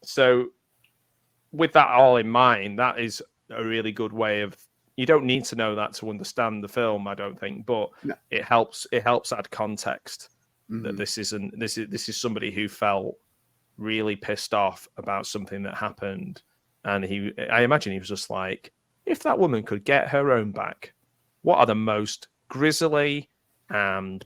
So with that all in mind, that is a really good way of. You don't need to know that to understand the film, I don't think, but it helps. It helps add context that this is somebody who felt really pissed off about something that happened, and I imagine he was just like, if that woman could get her own back, what are the most grisly and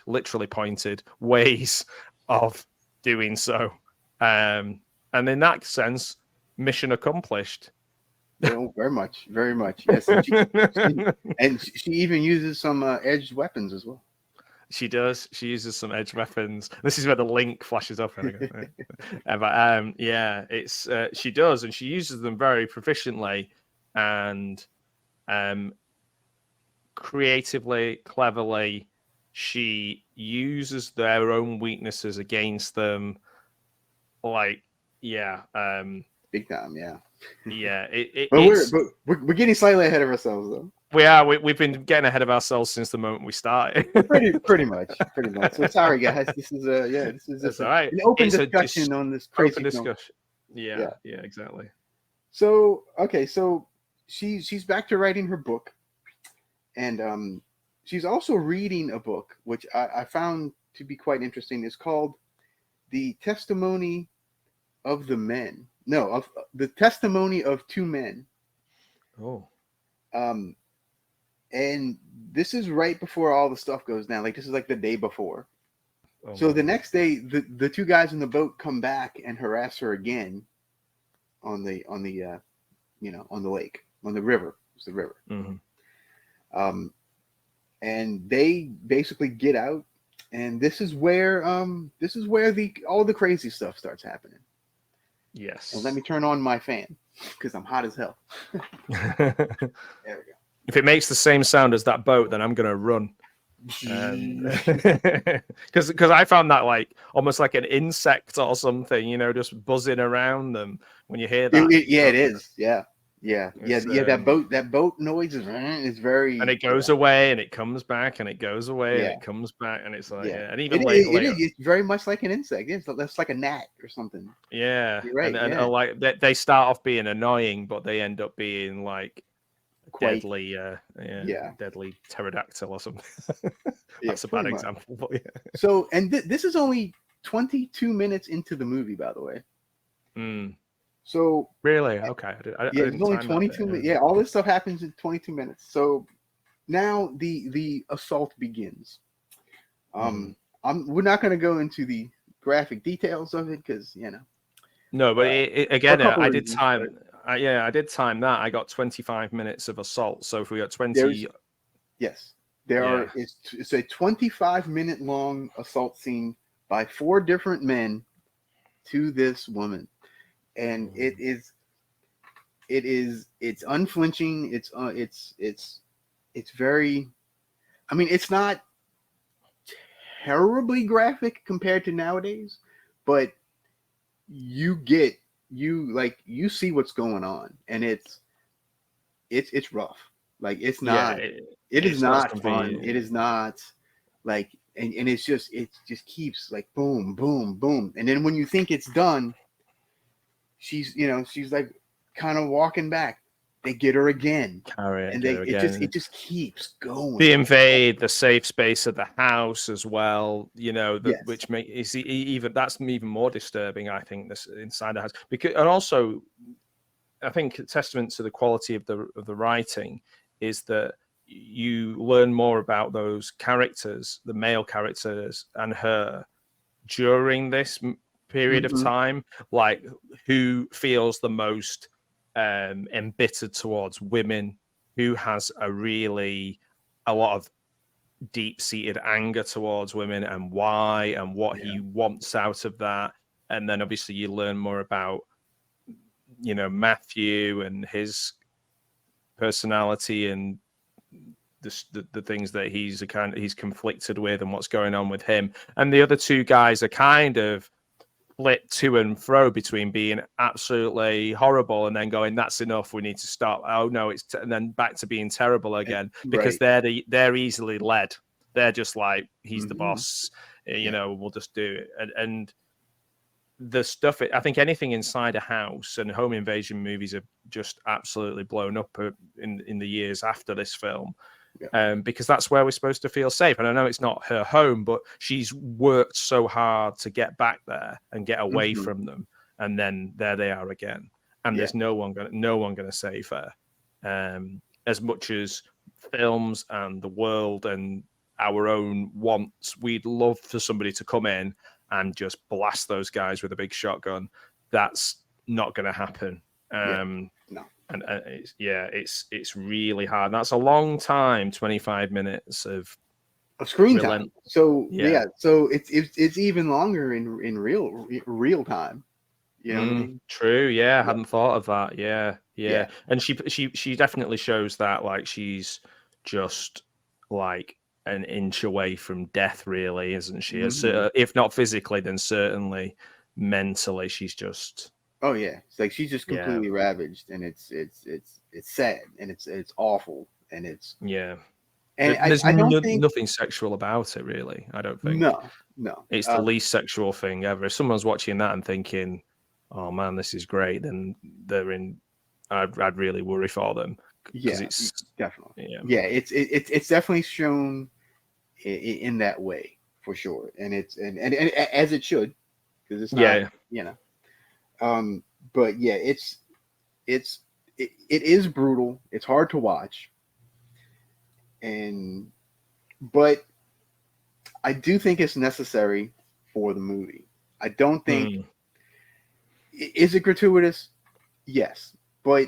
literally pointed ways of doing so? And in that sense, mission accomplished. Oh, very much, very much. Yes, and she even uses some edged weapons as well. She does. She uses some edged weapons. This is where the link flashes up. It's she does, and she uses them very proficiently and creatively, cleverly. She uses their own weaknesses against them. Big time, yeah. Yeah, we're getting slightly ahead of ourselves, though. We've been getting ahead of ourselves since the moment we started. pretty much. So sorry, guys. This is That's all right. An open discussion on this crazy discussion. Yeah, exactly. So so she's back to writing her book, and she's also reading a book which I found to be quite interesting. It's called The Testimony of the Men. No, of the Testimony of Two Men. Oh. And this is right before all the stuff goes down. Like, this is like the day before. So the next day, the two guys in the boat come back and harass her again on the lake, on the river. It's the river. Mm-hmm. And they basically get out, and this is where all the crazy stuff starts happening. Yes. And let me turn on my fan because I'm hot as hell. There we go. If it makes the same sound as that boat, then I'm gonna run. Because I found that like almost like an insect or something, just buzzing around them when you hear that. It is. Yeah. That boat noise is very. And it goes away, and it comes back, and it goes away, and it comes back, and it's like, and even later, it's very much like an insect. It's like a gnat or something. Yeah, you're right. And like they start off being annoying, but they end up being like deadly, deadly pterodactyl or something. That's a bad example, but yeah. So, and this is only 22 minutes into the movie, by the way. So really, okay, it's only 22 minutes. Yeah, all this stuff happens in 22 minutes. So now the assault begins. We're not going to go into the graphic details of it because No, but I did time. I did time that. I got 25 minutes of assault. So if we got 20, it's a 25-minute long assault scene by 4 different men to this woman, and it's unflinching. It's very. I mean, it's not terribly graphic compared to nowadays, but you see what's going on, and it's rough. Like, it's not. It is not fun. It is not like, and it just keeps like boom, boom, boom, and then when you think it's done, she's like kind of walking back. They get her again, it just keeps going. They invade the safe space of the house as well, which makes that's even more disturbing. I think this inside the house, and also I think a testament to the quality of the writing is that you learn more about those characters, the male characters, and her during this period of time, like who feels the most embittered towards women, who has a lot of deep-seated anger towards women, and why, and what he wants out of that. And then obviously you learn more about Matthew and his personality and the things that he's conflicted with and what's going on with him. And the other two guys are kind of split to and fro between being absolutely horrible and then going, that's enough, we need to stop. Oh no, and then back to being terrible again, because they're easily led. They're just like, he's the boss, we'll just do it. And the stuff, I think anything inside a house, and home invasion movies have just absolutely blown up in the years after this film. Because that's where we're supposed to feel safe. And I know it's not her home, but she's worked so hard to get back there and get away from them, and then there they are again. And there's no one gonna save her. As much as films and the world and our own wants, we'd love for somebody to come in and just blast those guys with a big shotgun. That's not going to happen. No. And it's really hard. That's a long time, 25 minutes of screen time. So so it's even longer in real time. You know what I mean? True. Yeah, I hadn't thought of that. Yeah. And she definitely shows that, like, she's just like an inch away from death, really, isn't she? If not physically, then certainly mentally, she's just. Oh yeah, it's like she's just completely ravaged, and it's sad, and it's awful, and it's And there's I don't think nothing sexual about it, really. I don't think. No. It's the least sexual thing ever. If someone's watching that and thinking, "Oh man, this is great," then they're in. I'd really worry for them. Yeah, it's definitely. Yeah, it's definitely shown in that way for sure, and it's and as it should, because it's not, you know. But yeah, it is brutal. It's hard to watch, but I do think it's necessary for the movie. I don't think is it gratuitous? Yes, but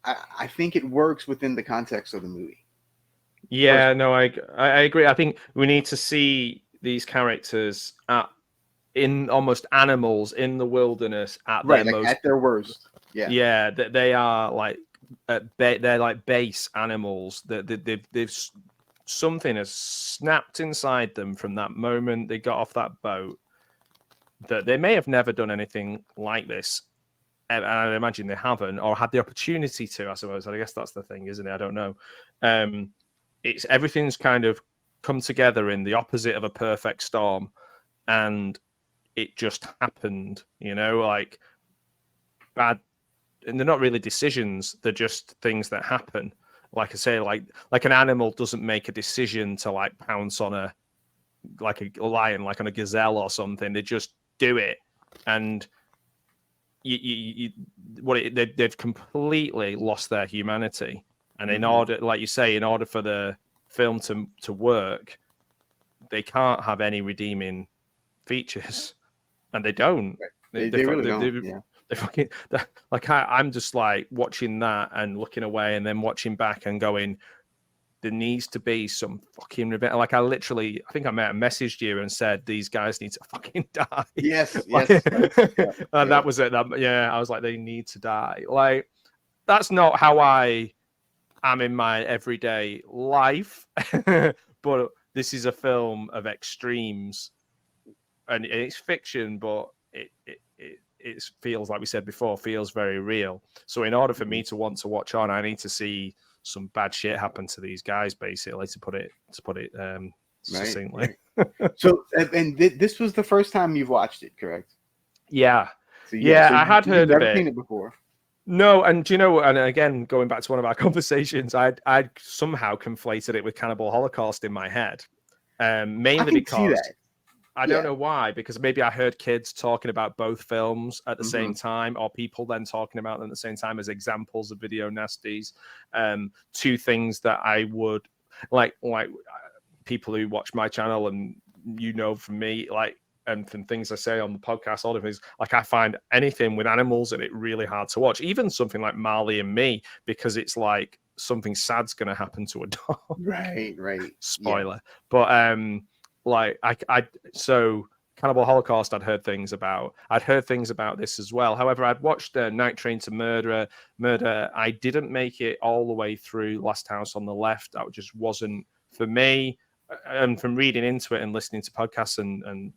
I think it works within the context of the movie. Yeah, no, I agree. I think we need to see these characters in almost animals in the wilderness at their most, at their worst. Yeah, they are like they're like base animals. They've something has snapped inside them from that moment they got off that boat. That they may have never done anything like this. And I imagine they haven't, or had the opportunity to, I suppose. I guess that's the thing, isn't it? I don't know. It's everything's kind of come together in the opposite of a perfect storm, and it just happened, like bad. And they're not really decisions; they're just things that happen. Like I say, like an animal doesn't make a decision to like pounce on a lion, like on a gazelle or something. They just do it, and they've completely lost their humanity. And in order, like you say, in order for the film to work, they can't have any redeeming features, and they don't. They really don't. They fucking like I'm just like watching that and looking away, and then watching back and going, there needs to be some fucking revenge. Like I think I may have messaged you and said these guys need to fucking die. Yes, like, yes. That was it. I was like, they need to die. Like that's not how I am in my everyday life. But this is a film of extremes, and it's fiction, but it feels, like we said before, feels very real. So in order for me to want to watch on, I need to see some bad shit happen to these guys, basically, to put it succinctly. Right. So, and this was the first time you've watched it, correct? Yeah. So, so I had heard of it. Seen it before. No, and do you know? And again, going back to one of our conversations, I'd somehow conflated it with Cannibal Holocaust in my head, mainly because I don't know why, because maybe I heard kids talking about both films at the same time, or people then talking about them at the same time as examples of video nasties. Two things that I would like people who watch my channel, and from me, and from things I say on the podcast, all of things, like I find anything with animals in it really hard to watch, even something like Marley and Me, because it's like something sad's going to happen to a dog. Right. Spoiler. Yeah. But so Cannibal Holocaust, I'd heard things about this as well. However, I'd watched Night Train to Murder. I didn't make it all the way through Last House on the Left. That just wasn't for me. And from reading into it and listening to podcasts and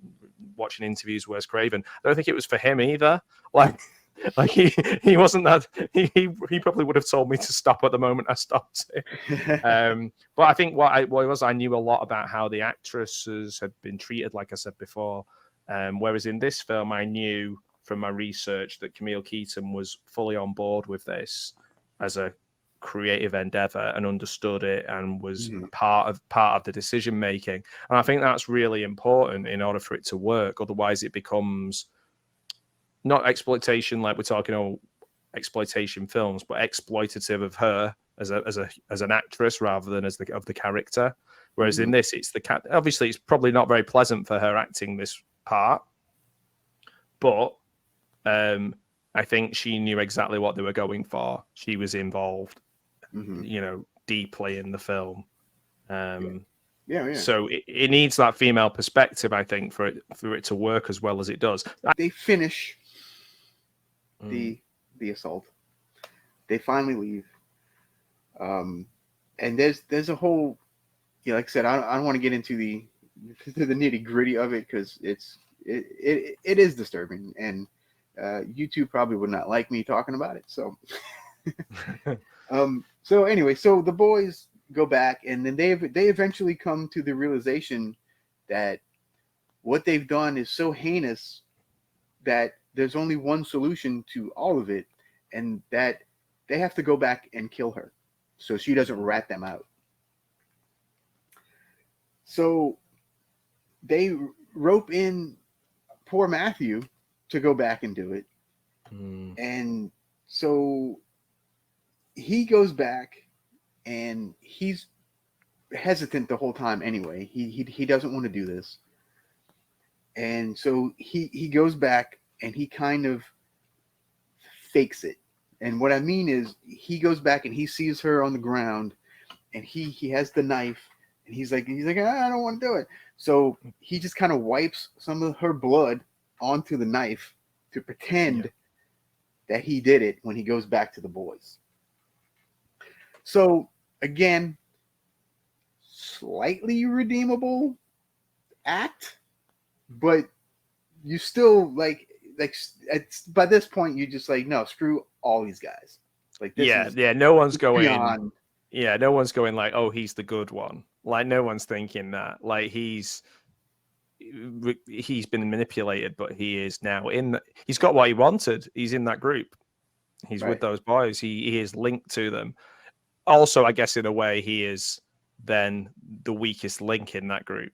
watching interviews with Wes Craven, I don't think it was for him either. Like he wasn't that. He probably would have told me to stop at the moment I stopped it. But I think what it was, I knew a lot about how the actresses had been treated, like I said before, Whereas in this film, I knew from my research that Camille Keaton was fully on board with this as a creative endeavor and understood it and was part of the decision making. And I think that's really important in order for it to work. Otherwise, it becomes not exploitation like we're talking exploitation films, but exploitative of her as an actress rather than as the character. Whereas in this, it's obviously it's probably not very pleasant for her acting this part, but I think she knew exactly what they were going for. She was involved, deeply in the film. So it needs that female perspective, I think, for it to work as well as it does. They finish the assault. They finally leave. And there's a whole, like I said, I don't want to get into the nitty gritty of it because it is disturbing, and YouTube probably would not like me talking about it. So, so anyway, so the boys go back, and then they eventually come to the realization that what they've done is so heinous that there's only one solution to all of it, and that they have to go back and kill her so she doesn't rat them out. So they rope in poor Matthew to go back and do it. And so he goes back, and he's hesitant the whole time anyway. He doesn't want to do this. And so he goes back, and he kind of fakes it. And what I mean is, he goes back and he sees her on the ground, and he has the knife, and he's like, I don't want to do it. So he just kind of wipes some of her blood onto the knife to pretend that he did it when he goes back to the boys. So again, slightly redeemable act, but you still like by this point you just like, no, screw all these guys. Like this no one's going beyond. No one's going like, oh, he's the good one. Like, no one's thinking that. Like, he's been manipulated, but he is now he's got what he wanted. He's in that group. He's with those boys. He is linked to them. Also, I guess in a way, he is then the weakest link in that group.